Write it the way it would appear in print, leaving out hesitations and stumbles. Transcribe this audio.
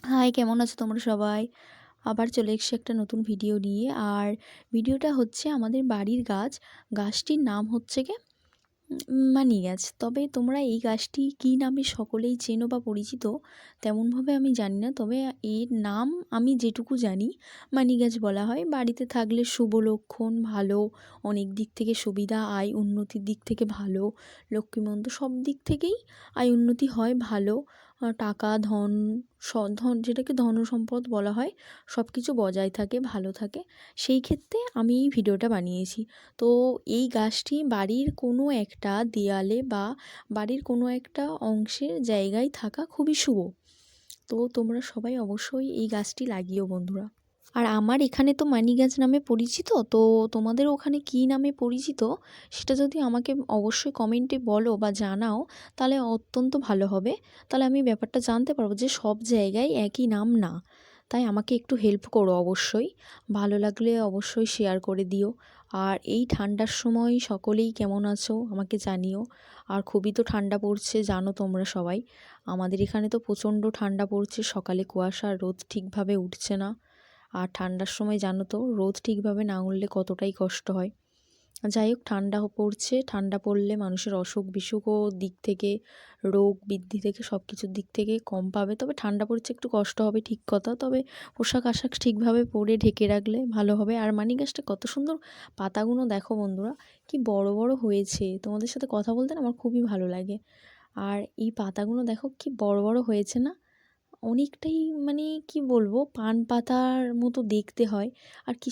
High, কেমন আছো তোমরা সবাই? আবার চলে এসেছি একটা নতুন ভিডিও নিয়ে। আর ভিডিওটা হচ্ছে আমাদের বাড়ির গাছ। গাছটির নাম হচ্ছে গিয়ে মানি গাছ। তবে তোমরা এই গাছটি কী নামে সকলেই চেনো বা পরিচিত তেমনভাবে আমি জানি না। তবে এর নাম আমি যেটুকু জানি মানি গাছ বলা হয়। বাড়িতে থাকলে শুভ লক্ষণ, ভালো, অনেক দিক থেকে সুবিধা, আয় উন্নতির দিক থেকে ভালো, লক্ষ্মীমন্ত সব দিক থেকেই আয় উন্নতি হয় ভালো। টাকা, ধন, ধন যেটাকে ধনসম্পদ বলা হয়, সব কিছু বজায় থাকে, ভালো থাকে। সেই ক্ষেত্রে আমি এই ভিডিওটা বানিয়েছি। তো এই গাছটি বাড়ির কোনো একটা দেয়ালে বা বাড়ির কোনো একটা অংশের জায়গায় থাকা খুবই শুভ। তো তোমরা সবাই অবশ্যই এই গাছটি লাগিও বন্ধুরা। আর আমার এখানে তো মানি গাছ নামে পরিচিত, তো তোমাদের ওখানে কী নামে পরিচিত সেটা যদি আমাকে অবশ্যই কমেন্টে বলো বা জানাও, তাহলে অত্যন্ত ভালো হবে। তাহলে আমি ব্যাপারটা জানতে পারবো যে সব জায়গায় একই নাম না। তাই আমাকে একটু হেল্প করো অবশ্যই। ভালো লাগলে অবশ্যই শেয়ার করে দিও। আর এই ঠান্ডার সময় সকলেই কেমন আছো আমাকে জানিও। আর খুবই তো ঠান্ডা পড়ছে জানো তোমরা সবাই। আমাদের এখানে তো প্রচণ্ড ঠান্ডা পড়ছে, সকালে কুয়াশা, রোদ ঠিকভাবে উঠছে না। আর ঠান্ডার সময় জানো তো রোদ ঠিকভাবে না উঠলে কতটাই কষ্ট হয়। যাই হোক, ঠান্ডা পড়ছে, ঠান্ডা পড়লে মানুষের অসুখ বিসুখও দিক থেকে, রোগ বৃদ্ধি থেকে সব কিছুর দিক থেকে কম পাবে। তবে ঠান্ডা পড়ছে, একটু কষ্ট হবে ঠিক কথা, তবে পোশাক আশাক ঠিকভাবে পরে ঢেকে রাখলে ভালো হবে। আর মানি গাছটা কত সুন্দর পাতাগুলো দেখো বন্ধুরা, কি বড় বড় হয়েছে। তোমাদের সাথে কথা বলতে না আমার খুবই ভালো লাগে। আর এই পাতাগুলো দেখো কি বড় বড় হয়েছে না, অনেকটাই, মানে কি বলবো, পান পাতার মতো দেখতে হয়। আর কি